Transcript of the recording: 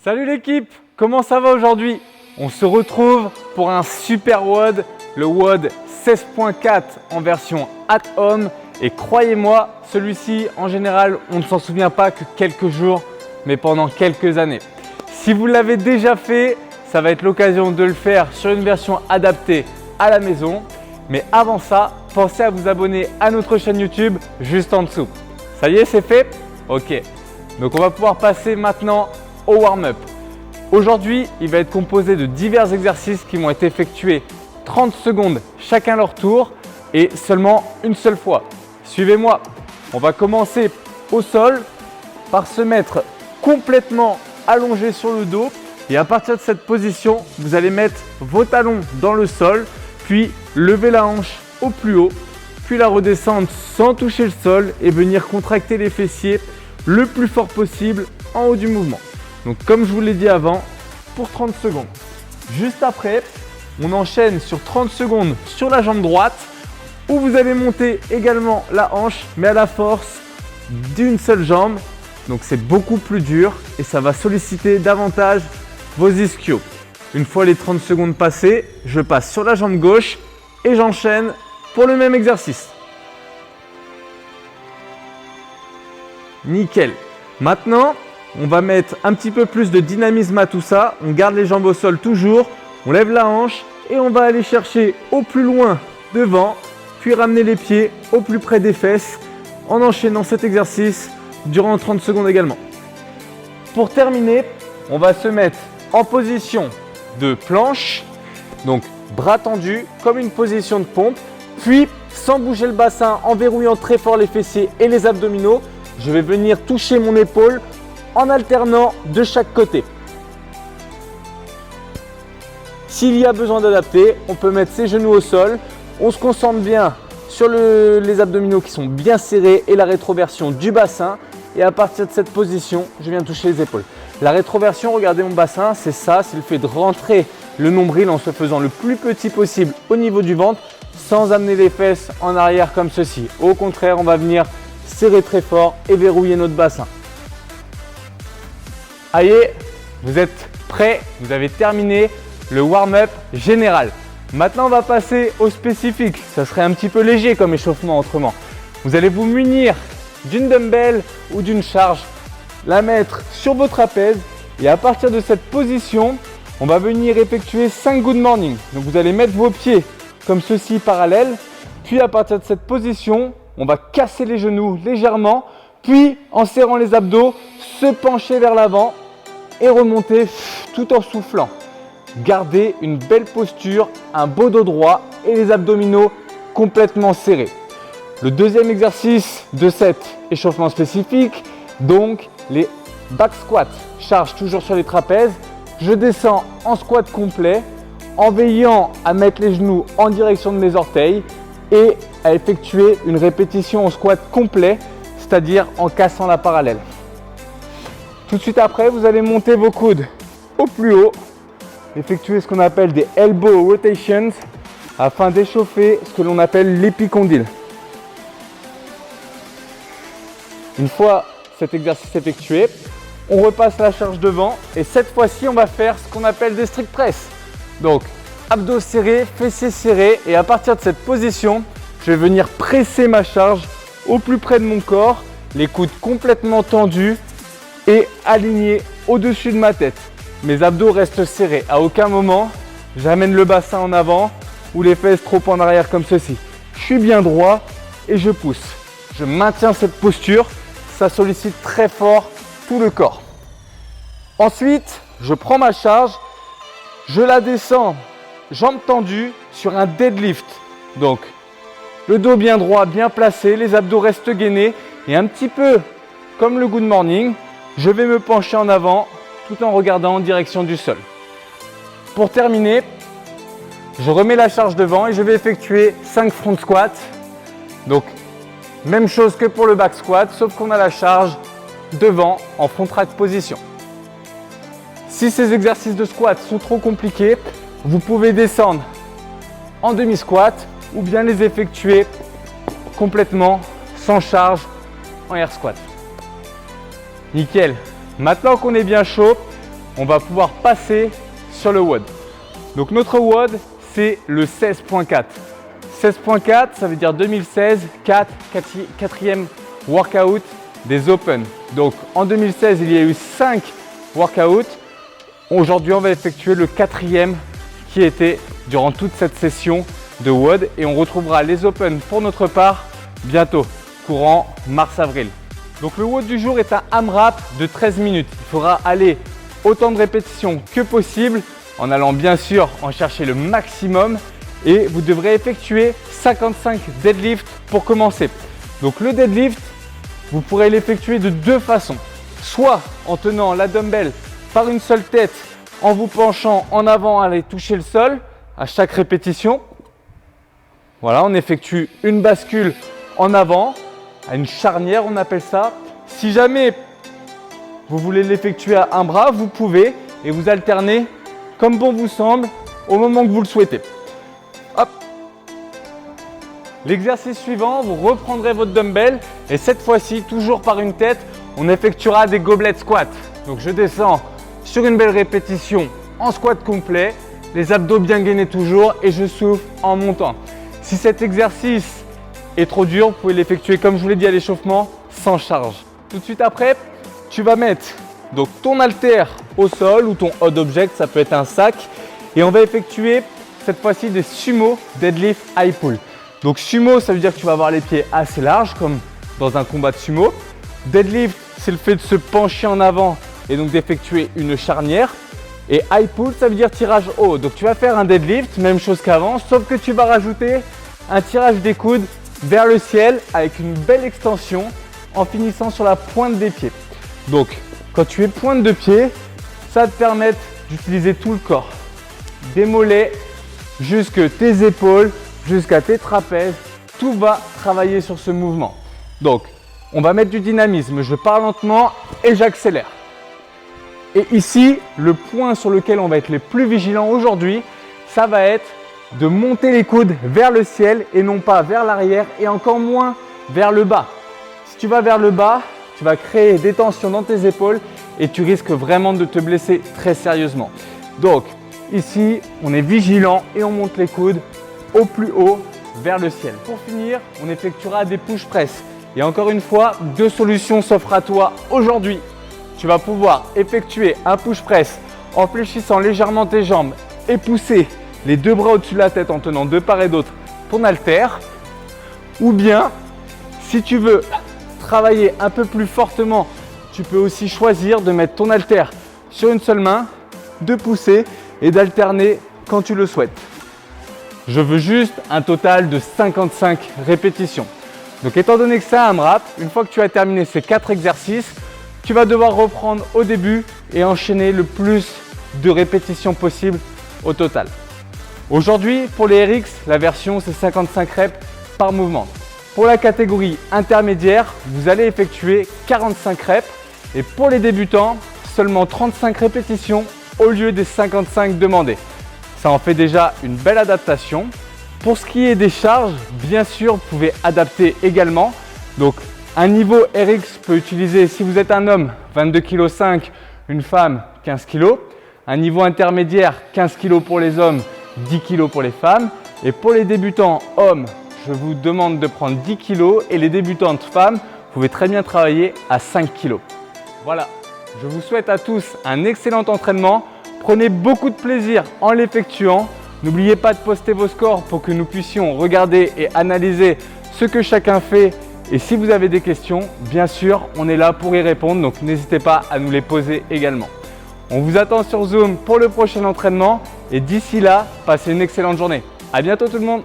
Salut l'équipe, comment ça va aujourd'hui? On se retrouve pour un super WOD, le WOD 16.4 en version at home. Et croyez-moi, celui-ci, en général, on ne s'en souvient pas que quelques jours, mais pendant quelques années. Si vous l'avez déjà fait, ça va être l'occasion de le faire sur une version adaptée à la maison. Mais avant ça, pensez à vous abonner à notre chaîne YouTube juste en dessous. Ça y est, c'est fait? Ok. Donc on va pouvoir passer maintenant au warm-up. Aujourd'hui, il va être composé de divers exercices qui vont être effectués 30 secondes chacun leur tour et seulement une seule fois. Suivez-moi. On va commencer au sol par se mettre complètement allongé sur le dos et à partir de cette position, vous allez mettre vos talons dans le sol, puis lever la hanche au plus haut, puis la redescendre sans toucher le sol et venir contracter les fessiers le plus fort possible en haut du mouvement. Donc comme je vous l'ai dit avant, pour 30 secondes. Juste après, on enchaîne sur 30 secondes sur la jambe droite où vous allez monter également la hanche mais à la force d'une seule jambe. Donc c'est beaucoup plus dur et ça va solliciter davantage vos ischios. Une fois les 30 secondes passées, je passe sur la jambe gauche et j'enchaîne pour le même exercice. Nickel. Maintenant, on va mettre un petit peu plus de dynamisme à tout ça. On garde les jambes au sol toujours. On lève la hanche et on va aller chercher au plus loin devant, puis ramener les pieds au plus près des fesses en enchaînant cet exercice durant 30 secondes également. Pour terminer, on va se mettre en position de planche, donc bras tendus comme une position de pompe, puis sans bouger le bassin, en verrouillant très fort les fessiers et les abdominaux, je vais venir toucher mon épaule en alternant de chaque côté. S'il y a besoin d'adapter, on peut mettre ses genoux au sol. On se concentre bien sur les abdominaux qui sont bien serrés et la rétroversion du bassin. Et à partir de cette position, je viens toucher les épaules. La rétroversion, regardez mon bassin, c'est ça, c'est le fait de rentrer le nombril en se faisant le plus petit possible au niveau du ventre sans amener les fesses en arrière comme ceci. Au contraire, on va venir serrer très fort et verrouiller notre bassin. Allez, vous êtes prêts, vous avez terminé le warm-up général. Maintenant, on va passer au spécifique. Ça serait un petit peu léger comme échauffement autrement. Vous allez vous munir d'une dumbbell ou d'une charge, la mettre sur vos trapèzes et à partir de cette position, on va venir effectuer 5 good morning. Donc vous allez mettre vos pieds comme ceci parallèles, puis à partir de cette position, on va casser les genoux légèrement, puis en serrant les abdos, se pencher vers l'avant et remonter tout en soufflant. Gardez une belle posture, un beau dos droit et les abdominaux complètement serrés. Le deuxième exercice de cet échauffement spécifique, donc les back squats. Charge toujours sur les trapèzes. Je descends en squat complet en veillant à mettre les genoux en direction de mes orteils et à effectuer une répétition en squat complet, c'est-à-dire en cassant la parallèle. Tout de suite après, vous allez monter vos coudes au plus haut, effectuer ce qu'on appelle des elbow rotations afin d'échauffer ce que l'on appelle l'épicondyle. Une fois cet exercice effectué, on repasse la charge devant et cette fois-ci, on va faire ce qu'on appelle des strict press. Donc, abdos serrés, fessiers serrés et à partir de cette position, je vais venir presser ma charge au plus près de mon corps, les coudes complètement tendus et alignés au-dessus de ma tête. Mes abdos restent serrés. À aucun moment, j'amène le bassin en avant ou les fesses trop en arrière comme ceci. Je suis bien droit et je pousse. Je maintiens cette posture. Ça sollicite très fort tout le corps. Ensuite, je prends ma charge. Je la descends, jambes tendues sur un deadlift. Donc, le dos bien droit, bien placé, les abdos restent gainés et un petit peu comme le good morning, je vais me pencher en avant tout en regardant en direction du sol. Pour terminer, je remets la charge devant et je vais effectuer 5 front squats. Donc, même chose que pour le back squat, sauf qu'on a la charge devant en front rack position. Si ces exercices de squat sont trop compliqués, vous pouvez descendre en demi-squat ou bien les effectuer complètement sans charge en air squat. Nickel. Maintenant qu'on est bien chaud, on va pouvoir passer sur le WOD. Donc notre WOD, c'est le 16.4. 16.4, ça veut dire 2016, 4e workout des Open. Donc en 2016, il y a eu 5 workouts. Aujourd'hui, on va effectuer le 4e qui était durant toute cette session de WOD et on retrouvera les Open pour notre part bientôt, courant mars-avril. Donc le WOD du jour est un AMRAP de 13 minutes. Il faudra aller autant de répétitions que possible en allant bien sûr en chercher le maximum et vous devrez effectuer 55 deadlifts pour commencer. Donc le deadlift, vous pourrez l'effectuer de deux façons. Soit en tenant la dumbbell par une seule tête, en vous penchant en avant à aller toucher le sol à chaque répétition. Voilà, on effectue une bascule en avant, à une charnière on appelle ça. Si jamais vous voulez l'effectuer à un bras, vous pouvez et vous alternez comme bon vous semble au moment que vous le souhaitez. Hop. L'exercice suivant, vous reprendrez votre dumbbell et cette fois-ci, toujours par une tête, on effectuera des goblet squats. Donc je descends sur une belle répétition en squat complet, les abdos bien gainés toujours et je souffle en montant. Si cet exercice est trop dur, vous pouvez l'effectuer comme je vous l'ai dit à l'échauffement, sans charge. Tout de suite après, tu vas mettre donc ton haltère au sol ou ton odd object, ça peut être un sac. Et on va effectuer cette fois-ci des sumo deadlift high pull. Donc sumo, ça veut dire que tu vas avoir les pieds assez larges comme dans un combat de sumo. Deadlift, c'est le fait de se pencher en avant et donc d'effectuer une charnière. Et high pull, ça veut dire tirage haut. Donc tu vas faire un deadlift, même chose qu'avant, sauf que tu vas rajouter un tirage des coudes vers le ciel avec une belle extension en finissant sur la pointe des pieds. Donc quand tu es pointe de pied, ça va te permettre d'utiliser tout le corps. Des mollets jusque tes épaules, jusqu'à tes trapèzes, tout va travailler sur ce mouvement. Donc on va mettre du dynamisme, je pars lentement et j'accélère. Et ici, le point sur lequel on va être les plus vigilants aujourd'hui, ça va être de monter les coudes vers le ciel et non pas vers l'arrière et encore moins vers le bas. Si tu vas vers le bas, tu vas créer des tensions dans tes épaules et tu risques vraiment de te blesser très sérieusement. Donc ici, on est vigilant et on monte les coudes au plus haut vers le ciel. Pour finir, on effectuera des push press. Et encore une fois, deux solutions s'offrent à toi aujourd'hui. Tu vas pouvoir effectuer un push press en fléchissant légèrement tes jambes et pousser les deux bras au-dessus de la tête en tenant de part et d'autre ton haltère. Ou bien, si tu veux travailler un peu plus fortement, tu peux aussi choisir de mettre ton haltère sur une seule main, de pousser et d'alterner quand tu le souhaites. Je veux juste un total de 55 répétitions. Donc étant donné que c'est un AMRAP, une fois que tu as terminé ces 4 exercices, tu vas devoir reprendre au début et enchaîner le plus de répétitions possible au total. Aujourd'hui, pour les RX, la version c'est 55 reps par mouvement. Pour la catégorie intermédiaire, vous allez effectuer 45 reps et pour les débutants, seulement 35 répétitions au lieu des 55 demandées. Ça en fait déjà une belle adaptation. Pour ce qui est des charges, bien sûr, vous pouvez adapter également. Donc, un niveau RX peut utiliser, si vous êtes un homme, 22,5 kg, une femme, 15 kg. Un niveau intermédiaire, 15 kg pour les hommes, 10 kg pour les femmes. Et pour les débutants hommes, je vous demande de prendre 10 kg et les débutantes femmes, vous pouvez très bien travailler à 5 kg. Voilà, je vous souhaite à tous un excellent entraînement. Prenez beaucoup de plaisir en l'effectuant. N'oubliez pas de poster vos scores pour que nous puissions regarder et analyser ce que chacun fait. Et si vous avez des questions, bien sûr, on est là pour y répondre. Donc n'hésitez pas à nous les poser également. On vous attend sur Zoom pour le prochain entraînement. Et d'ici là, passez une excellente journée. À bientôt tout le monde.